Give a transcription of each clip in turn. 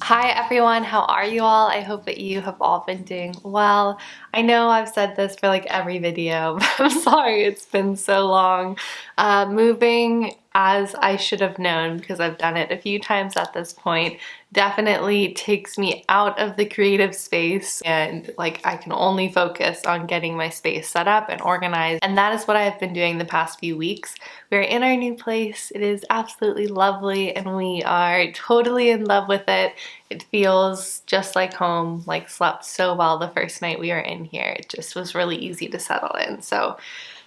Hi everyone, how are you all? I hope that you have all been doing well. I know I've said this for like every video, but I'm sorry it's been so long. Moving as I should have known because I've done it a few times at this point definitely takes me out of the creative space, and like I can only focus on getting my space set up and organized, and that is what I've been doing the past few weeks. We're in our new place. It is absolutely lovely and we are totally in love with it. It feels just like home, like slept so well the first night we were in here. It just was really easy to settle in. So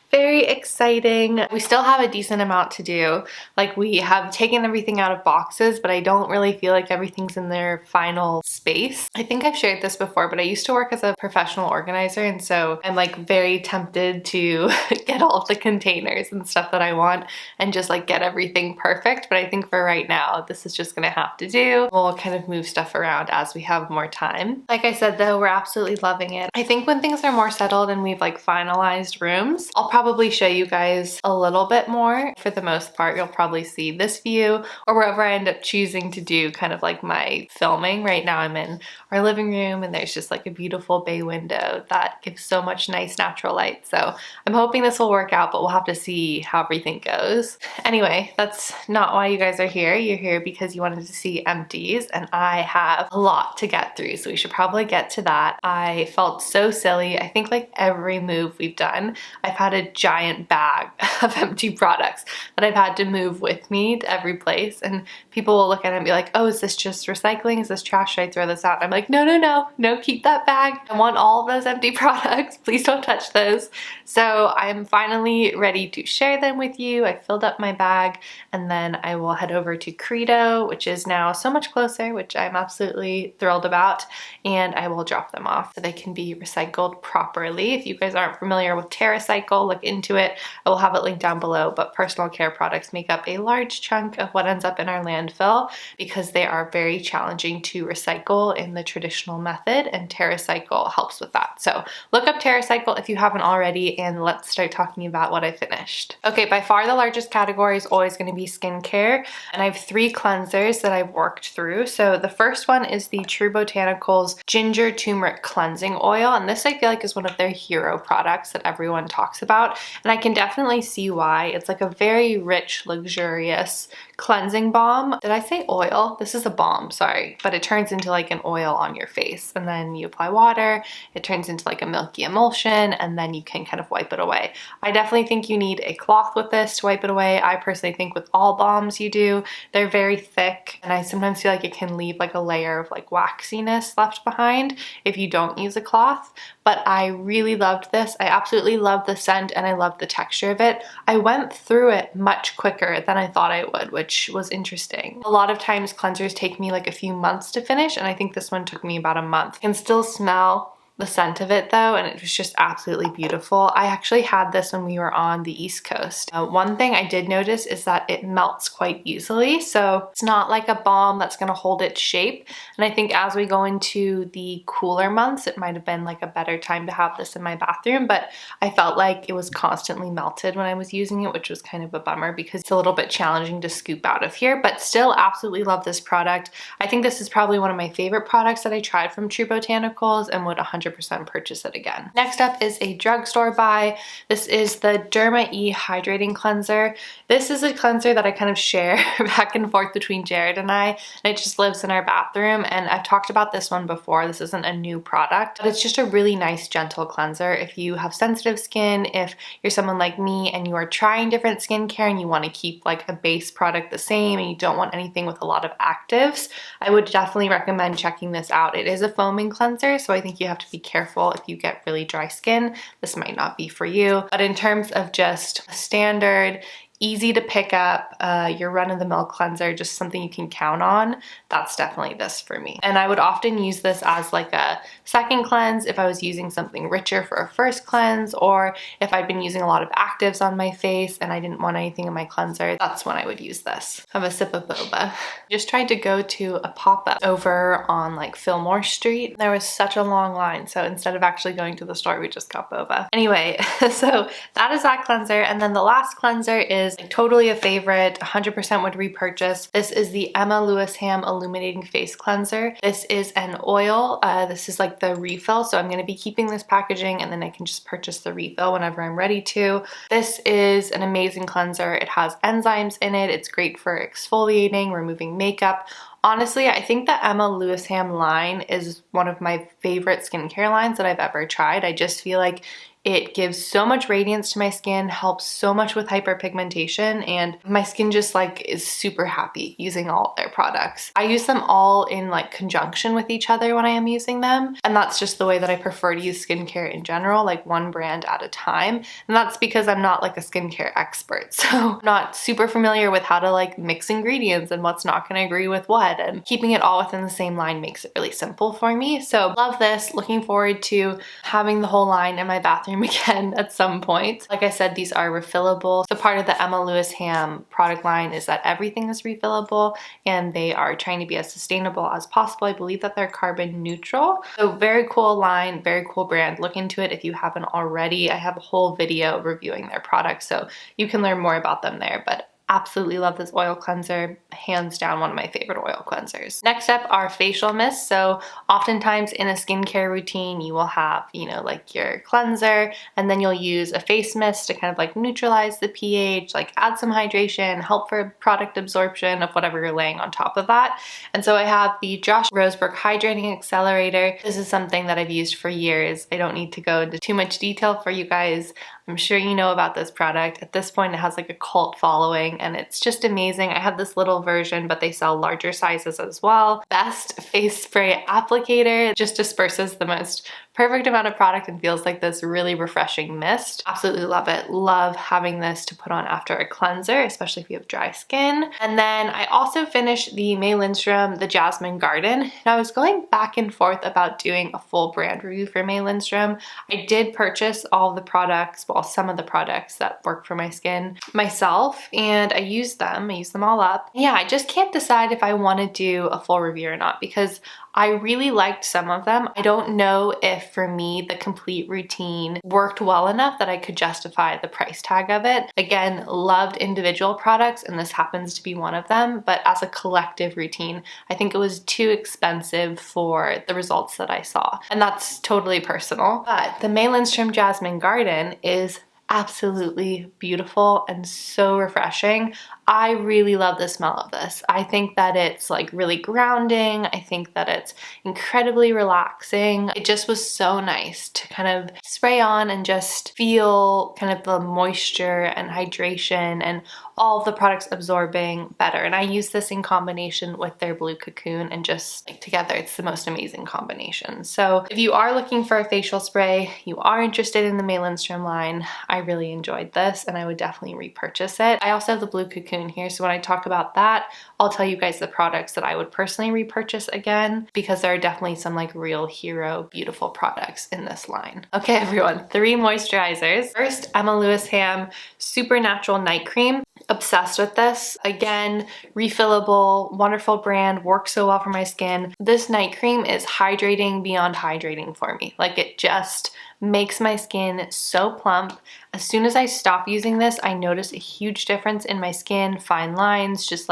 very exciting. We still have a decent amount to do. Like we have taken everything out of boxes, but I don't really feel like everything's in their final space. I think I've shared this before, but I used to work as a professional organizer, and so I'm like very tempted to get all of the containers and stuff that I want and just like get everything perfect. But I think for right now, this is just gonna have to do. We'll kind of move stuff around as we have more time. Like I said though, we're absolutely loving it. I think when things are more settled and we've like finalized rooms, I'll probably show you guys a little bit more. For the most part, you'll probably see this view or wherever I end up choosing to do kind of like my filming. Right now I'm in our living room and there's just like a beautiful bay window that gives so much nice natural light. So I'm hoping this will work out, but we'll have to see how everything goes. Anyway, that's not why you guys are here. You're here because you wanted to see empties, and I have a lot to get through, so we should probably get to that. I felt so silly. I think like every move we've done, I've had a giant bag of empty products that I've had to move with me to every place, and people will look at it and be like, oh, is this just recycling? Is this trash? Should I throw this out? And I'm like, no, keep that bag. I want all of those empty products. Please don't touch those. So I'm finally ready to share them with you. I filled up my bag and then I will head over to Credo, which is now so much closer, which I'm absolutely thrilled about, and I will drop them off so they can be recycled properly. If you guys aren't familiar with TerraCycle, look into it. I will have it linked down below, but personal care products make up a large chunk of what ends up in our landfill because they are very challenging to recycle in the traditional method, and TerraCycle helps with that. So look up TerraCycle if you haven't already, and let's start talking about what I finished. Okay, by far the largest category is always going to be skincare, and I have 3 cleansers that I've worked through. So the first one is the True Botanicals Ginger Turmeric Cleansing Oil, and this I feel like is one of their hero products that everyone talks about, and I can definitely see why. It's like a very rich, luxurious cleansing balm. Did I say oil? This is a balm, sorry, but it turns into like an oil on your face, and then you apply water, it turns into like a milky emulsion, and then you can kind of wipe it away. I definitely think you need a cloth with this to wipe it away. I personally think with all balms you do. They're very thick, and I sometimes feel like it can leave like a layer of like waxiness left behind if you don't use a cloth. But I really loved this. I absolutely loved the scent and I loved the texture of it. I went through it much quicker than I thought I would, which was interesting. A lot of times cleansers take me like a few months to finish, and I think this one took me about a month. I can still smell the scent of it though, and it was just absolutely beautiful. I actually had this when we were on the East Coast. One thing I did notice is that it melts quite easily, so it's not like a balm that's going to hold its shape, and I think as we go into the cooler months it might have been like a better time to have this in my bathroom, but I felt like it was constantly melted when I was using it, which was kind of a bummer because it's a little bit challenging to scoop out of here, but still absolutely love this product. I think this is probably one of my favorite products that I tried from True Botanicals and would 100% purchase it again. Next up is a drugstore buy. This is the Derma-E Hydrating Cleanser. This is a cleanser that I kind of share back and forth between Jared and I, and it just lives in our bathroom, and I've talked about this one before. This isn't a new product, but it's just a really nice gentle cleanser. If you have sensitive skin, if you're someone like me and you are trying different skincare and you want to keep like a base product the same and you don't want anything with a lot of actives, I would definitely recommend checking this out. It is a foaming cleanser, so I think you have to be careful if you get really dry skin. This might not be for you, but in terms of just a standard easy to pick up, your run-of-the-mill cleanser, just something you can count on, that's definitely this for me. And I would often use this as like a second cleanse if I was using something richer for a first cleanse, or if I'd been using a lot of actives on my face and I didn't want anything in my cleanser, that's when I would use this. Have a sip of boba. Just tried to go to a pop-up over on like Fillmore Street. There was such a long line, so instead of actually going to the store, we just got boba. Anyway, so that is that cleanser, and then the last cleanser is is totally a favorite, 100% would repurchase. This is the Emma Lewisham Illuminating Face Cleanser. This is an oil. This is like the refill, so I'm going to be keeping this packaging and then I can just purchase the refill whenever I'm ready to. This is an amazing cleanser. It has enzymes in it. It's great for exfoliating, removing makeup. Honestly, I think the Emma Lewisham line is one of my favorite skincare lines that I've ever tried. I just feel like it gives so much radiance to my skin, helps so much with hyperpigmentation, and my skin just is super happy using all their products. I use them all in conjunction with each other when I am using them, and that's just the way that I prefer to use skincare in general, one brand at a time. And that's because I'm not a skincare expert, so I'm not super familiar with how to mix ingredients and what's not going to agree with what, and keeping it all within the same line makes it really simple for me. So love this, looking forward to having the whole line in my bathroom again at some point. Like I said, these are refillable. So part of the Emma Lewisham product line is that everything is refillable and they are trying to be as sustainable as possible. I believe that they're carbon neutral. So very cool line, very cool brand. Look into it if you haven't already. I have a whole video reviewing their products, so you can learn more about them there, but absolutely love this oil cleanser. Hands down one of my favorite oil cleansers. Next up are facial mists. So oftentimes in a skincare routine, you will have, your cleanser, and then you'll use a face mist to kind of neutralize the pH, add some hydration, help for product absorption of whatever you're laying on top of that. And so I have the Josh Rosebrook Hydrating Accelerator. This is something that I've used for years. I don't need to go into too much detail for you guys. I'm sure you know about this product. At this point, it has a cult following and it's just amazing. I have this little version, but they sell larger sizes as well. Best face spray applicator. It just disperses the most perfect amount of product and feels like this really refreshing mist. Absolutely love it. Love having this to put on after a cleanser, especially if you have dry skin. And then I also finished the May Lindstrom, the Jasmine Garden. And I was going back and forth about doing a full brand review for May Lindstrom. I did purchase all the products, well, some of the products that work for my skin myself, and I used them. I used them all up. Yeah, I just can't decide if I want to do a full review or not because I really liked some of them. I don't know if for me the complete routine worked well enough that I could justify the price tag of it. Again, loved individual products and this happens to be one of them, but as a collective routine, I think it was too expensive for the results that I saw. And that's totally personal. But the May Lindstrom Jasmine Garden is absolutely beautiful and so refreshing. I really love the smell of this. I think that it's really grounding. I think that it's incredibly relaxing. It just was so nice to kind of spray on and just feel kind of the moisture and hydration and all of the products absorbing better. And I use this in combination with their Blue Cocoon and just together, it's the most amazing combination. So if you are looking for a facial spray, you are interested in the May Lindstrom line, I really enjoyed this and I would definitely repurchase it. I also have the Blue Cocoon here, so when I talk about that, I'll tell you guys the products that I would personally repurchase again because there are definitely some real hero beautiful products in this line. Okay everyone, 3 moisturizers. First, Emma Lewisham Supernatural Night Cream. Obsessed with this. Again, refillable, wonderful brand, works so well for my skin. This night cream is hydrating beyond hydrating for me. It just makes my skin so plump. As soon as I stop using this, I notice a huge difference in my skin, fine lines, just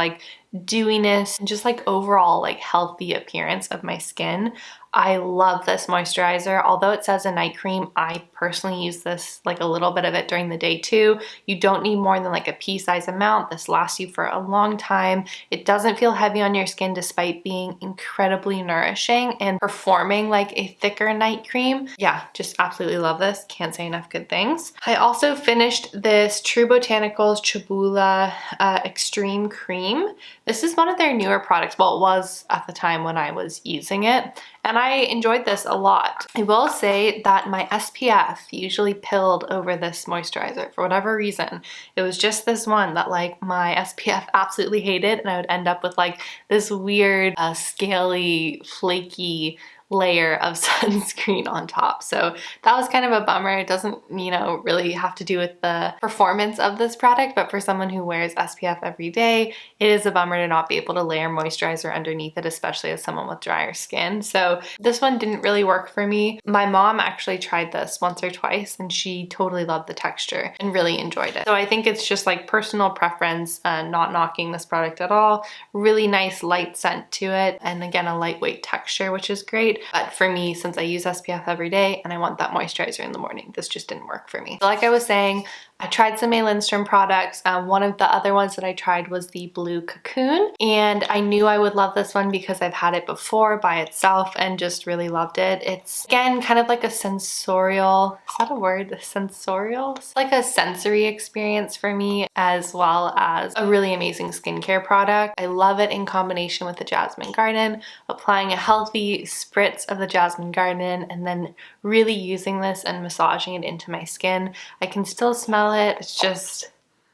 dewiness, and just overall healthy appearance of my skin. I love this moisturizer. Although it says a night cream, I personally use this a little bit of it during the day too. You don't need more than a pea-size amount. This lasts you for a long time. It doesn't feel heavy on your skin despite being incredibly nourishing and performing like a thicker night cream. Yeah, just absolutely love this. Can't say enough good things. I also finished this True Botanicals Chabula Extreme Cream. This is one of their newer products. Well, it was at the time when I was using it. And I enjoyed this a lot. I will say that my SPF usually pilled over this moisturizer for whatever reason. It was just this one that my SPF absolutely hated, and I would end up with this weird, scaly, flaky, layer of sunscreen on top. So that was kind of a bummer. It doesn't, you know, really have to do with the performance of this product, but for someone who wears SPF every day, it is a bummer to not be able to layer moisturizer underneath it, especially as someone with drier skin. So this one didn't really work for me. My mom actually tried this once or twice and she totally loved the texture and really enjoyed it. So I think it's just like personal preference, not knocking this product at all. Really nice light scent to it, and again a lightweight texture, which is great. But for me, since I use SPF every day and I want that moisturizer in the morning, this just didn't work for me. So like I was saying, I tried some Lindstrom products. One of the other ones that I tried was the Blue Cocoon, and I knew I would love this one because I've had it before by itself and just really loved it. It's again kind of like a sensorial, is that a word? Sensorial? It's like a sensory experience for me, as well as a really amazing skincare product. I love it in combination with the Jasmine Garden, applying a healthy spritz of the Jasmine Garden and then really using this and massaging it into my skin. I can still smell it.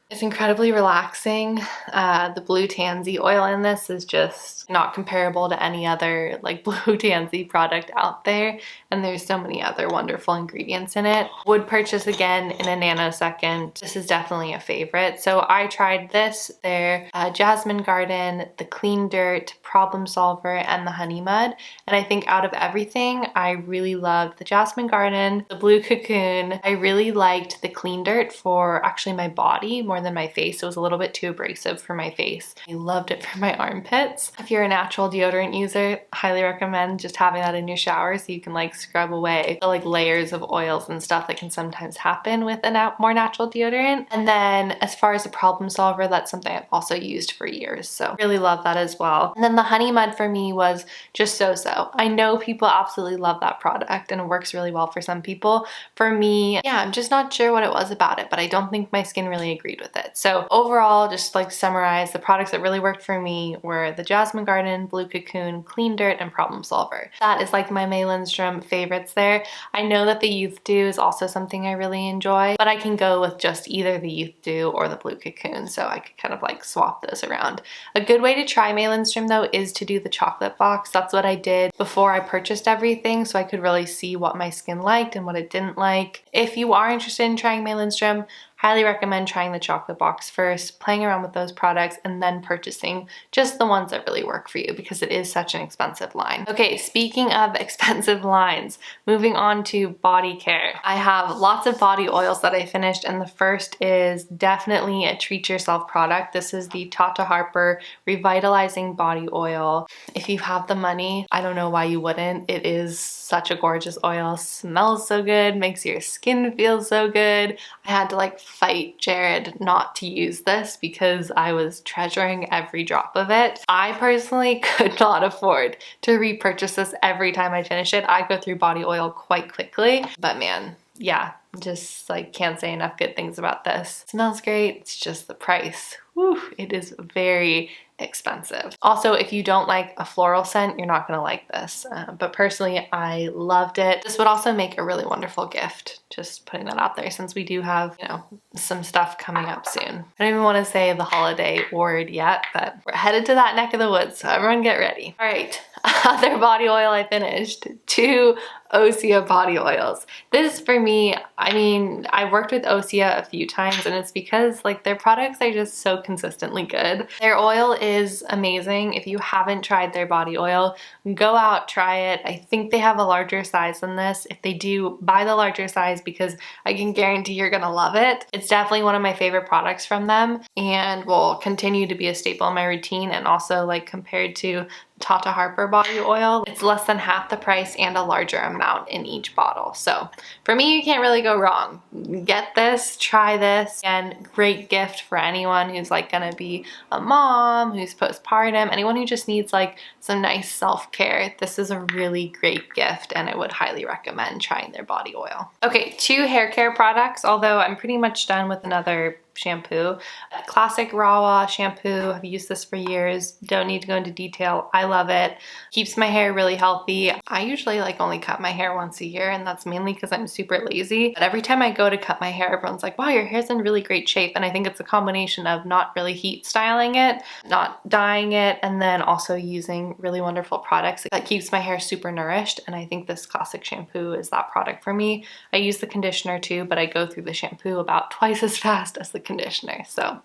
It's incredibly relaxing. The blue tansy oil in this is just not comparable to any other like blue tansy product out there, and there's so many other wonderful ingredients in it. Would purchase again in a nanosecond. This is definitely a favorite. So I tried this, their Jasmine Garden, the Clean Dirt, Problem Solver, and the Honey Mud, and I think out of everything, I really loved the Jasmine Garden, the Blue Cocoon. I really liked the Clean Dirt for actually my body more than my face. It was a little bit too abrasive for my face. I loved it for my armpits. If you're a natural deodorant user, highly recommend just having that in your shower so you can like scrub away the like layers of oils and stuff that can sometimes happen with a more natural deodorant. And then as far as the Problem Solver, that's something I've also used for years, so really love that as well. And then the Honey Mud for me was just so-so. I know people absolutely love that product and it works really well for some people. For me, yeah, I'm just not sure what it was about it, but I don't think my skin really agreed with it. So overall, just like summarize, the products that really worked for me were the Jasmine Garden, Blue Cocoon, Clean Dirt, and Problem Solver. That is like my May Lindstrom favorites there. I know that the Youth Dew is also something I really enjoy, but I can go with just either the Youth Dew or the Blue Cocoon, so I could kind of like swap those around. A good way to try May Lindstrom though is to do the chocolate box. That's what I did before I purchased everything, so I could really see what my skin liked and what it didn't like. If you are interested in trying May Lindstrom, highly recommend trying the chocolate box first, playing around with those products, and then purchasing just the ones that really work for you because it is such an expensive line. Okay, speaking of expensive lines, moving on to body care. I have lots of body oils that I finished, and the first is definitely a treat yourself product. This is the Tata Harper Revitalizing Body Oil. If you have the money, I don't know why you wouldn't. It is such a gorgeous oil, smells so good, makes your skin feel so good. I had to like fight Jared not to use this because I was treasuring every drop of it. I personally could not afford to repurchase this every time I finish it. I go through body oil quite quickly, but man, yeah, just like can't say enough good things about this. It smells great, it's just the price. Whew, it is very expensive. Also, if you don't like a floral scent, you're not gonna like this. But personally, I loved it. This would also make a really wonderful gift. Just putting that out there since we do have, you know, some stuff coming up soon. I don't even want to say the holiday word yet, but we're headed to that neck of the woods, so everyone get ready. All right, other body oil I finished. 2 Osea body oils. This for me, I mean, I've worked with Osea a few times and it's because like their products are just so consistently good. Their oil is amazing. If you haven't tried their body oil, go out, try it. I think they have a larger size than this. If they do, buy the larger size because I can guarantee you're gonna love it. It's definitely one of my favorite products from them and will continue to be a staple in my routine, and also like compared to Tata Harper body oil, it's less than half the price and a larger amount in each bottle. So for me, you can't really go wrong. Get this, try this, and great gift for anyone who's like gonna be a mom, who's postpartum, anyone who just needs like some nice self-care. This is a really great gift and I would highly recommend trying their body oil. Okay, 2 hair care products, although I'm pretty much done with another shampoo. Classic Rawa shampoo. I've used this for years. Don't need to go into detail. I love it. Keeps my hair really healthy. I usually like only cut my hair once a year, and that's mainly because I'm super lazy. But every time I go to cut my hair, everyone's like, wow, your hair's in really great shape. And I think it's a combination of not really heat styling it, not dyeing it, and then also using really wonderful products that keeps my hair super nourished. And I think this classic shampoo is that product for me. I use the conditioner too, but I go through the shampoo about twice as fast as the conditioner. So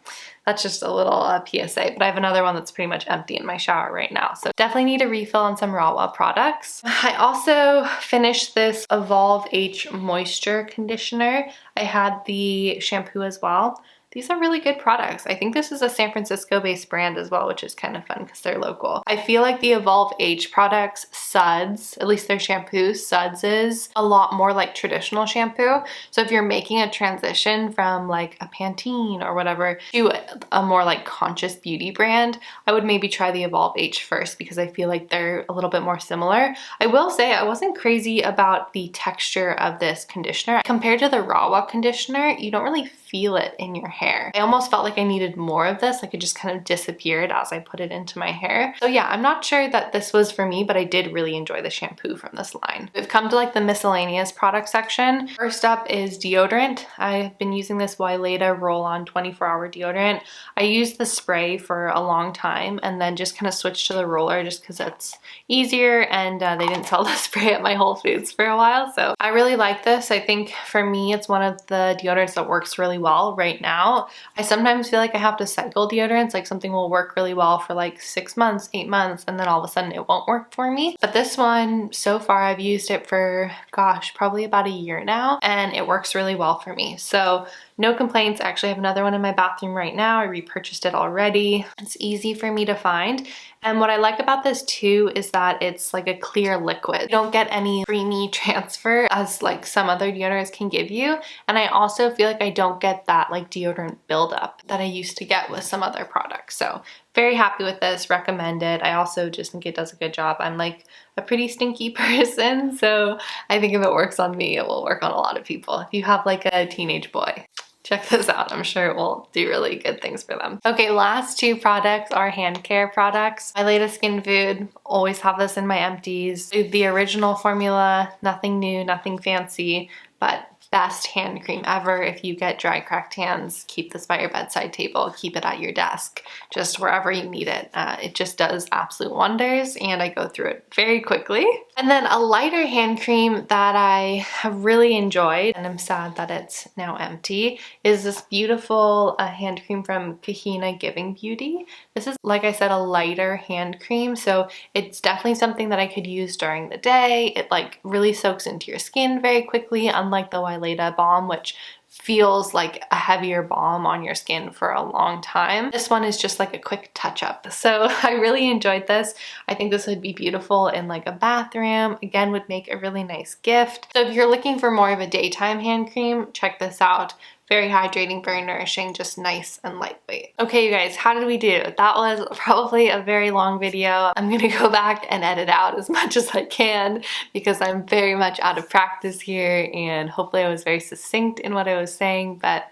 that's just a little PSA, but I have another one that's pretty much empty in my shower right now. So definitely need a refill on some Rawa products. I also finished this Evolve H Moisture Conditioner. I had the shampoo as well. These are really good products. I think this is a San Francisco based brand as well, which is kind of fun because they're local. I feel like the Evolve H products, Suds, at least their shampoo, Suds is a lot more like traditional shampoo. So if you're making a transition from like a Pantene or whatever to a more like conscious beauty brand, I would maybe try the Evolve H first because I feel like they're a little bit more similar. I will say I wasn't crazy about the texture of this conditioner. Compared to the Rawa conditioner, you don't really feel it in your hair. I almost felt like I needed more of this. Like it just kind of disappeared as I put it into my hair. So yeah, I'm not sure that this was for me, but I did really enjoy the shampoo from this line. We've come to like the miscellaneous product section. First up is deodorant. I've been using this Weleda roll-on 24-hour deodorant. I used the spray for a long time and then just kind of switched to the roller just because it's easier, and they didn't sell the spray at my Whole Foods for a while. So I really like this. I think for me, it's one of the deodorants that works really well right now. I sometimes feel like I have to cycle deodorants, like something will work really well for like 6 months, 8 months, and then all of a sudden it won't work for me. But this one, so far I've used it for, gosh, probably about a year now, and it works really well for me. So no complaints. I actually have another one in my bathroom right now. I repurchased it already. It's easy for me to find. And what I like about this too is that it's like a clear liquid. You don't get any creamy transfer as like some other deodorants can give you. And I also feel like I don't get that like deodorant buildup that I used to get with some other products. So very happy with this, recommend it. I also just think it does a good job. I'm like a pretty stinky person, so I think if it works on me, it will work on a lot of people. If you have like a teenage boy, check this out. I'm sure it will do really good things for them. Okay, last two products are hand care products. Weleda Skin Food, always have this in my empties. The original formula, nothing new, nothing fancy, but best hand cream ever. If you get dry, cracked hands, keep this by your bedside table, keep it at your desk, just wherever you need it. It just does absolute wonders, and I go through it very quickly. And then a lighter hand cream that I have really enjoyed, and I'm sad that it's now empty, is this beautiful hand cream from Kahina Giving Beauty. This is, like I said, a lighter hand cream, so it's definitely something that I could use during the day. It like really soaks into your skin very quickly, unlike the Weleda balm, which feels like a heavier balm on your skin for a long time. This one is just like a quick touch up. So I really enjoyed this. I think this would be beautiful in like a bathroom. Again, would make a really nice gift. So if you're looking for more of a daytime hand cream, check this out. Very hydrating, very nourishing, just nice and lightweight. Okay, you guys, how did we do? That was probably a very long video. I'm gonna go back and edit out as much as I can because I'm very much out of practice here, and hopefully I was very succinct in what I was saying, but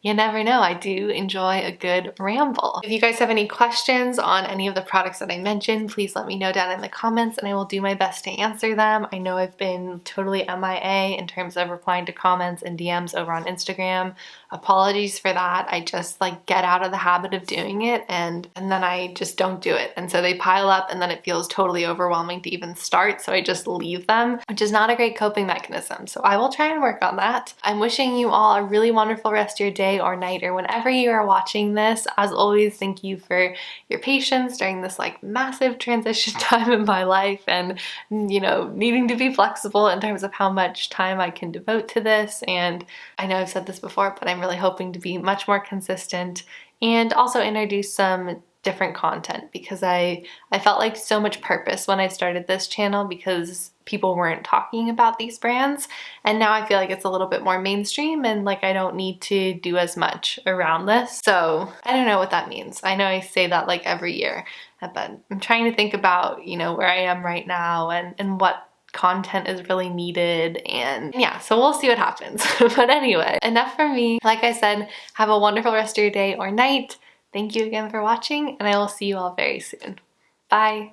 you never know, I do enjoy a good ramble. If you guys have any questions on any of the products that I mentioned, please let me know down in the comments and I will do my best to answer them. I know I've been totally MIA in terms of replying to comments and DMs over on Instagram. Apologies for that. I just like get out of the habit of doing it and then I just don't do it. And so they pile up and then it feels totally overwhelming to even start. So I just leave them, which is not a great coping mechanism. So I will try and work on that. I'm wishing you all a really wonderful rest of your day or night or whenever you are watching this. As always, thank you for your patience during this like massive transition time in my life and, you know, needing to be flexible in terms of how much time I can devote to this. And I know I've said this before, but I'm really hoping to be much more consistent and also introduce some different content because I felt like so much purpose when I started this channel because people weren't talking about these brands, and now I feel like it's a little bit more mainstream and like I don't need to do as much around this. So I don't know what that means. I know I say that like every year, but I'm trying to think about, you know, where I am right now and what content is really needed, and yeah, so we'll see what happens. But anyway, enough from me. Like I said, have a wonderful rest of your day or night. Thank you again for watching, and I will see you all very soon. Bye!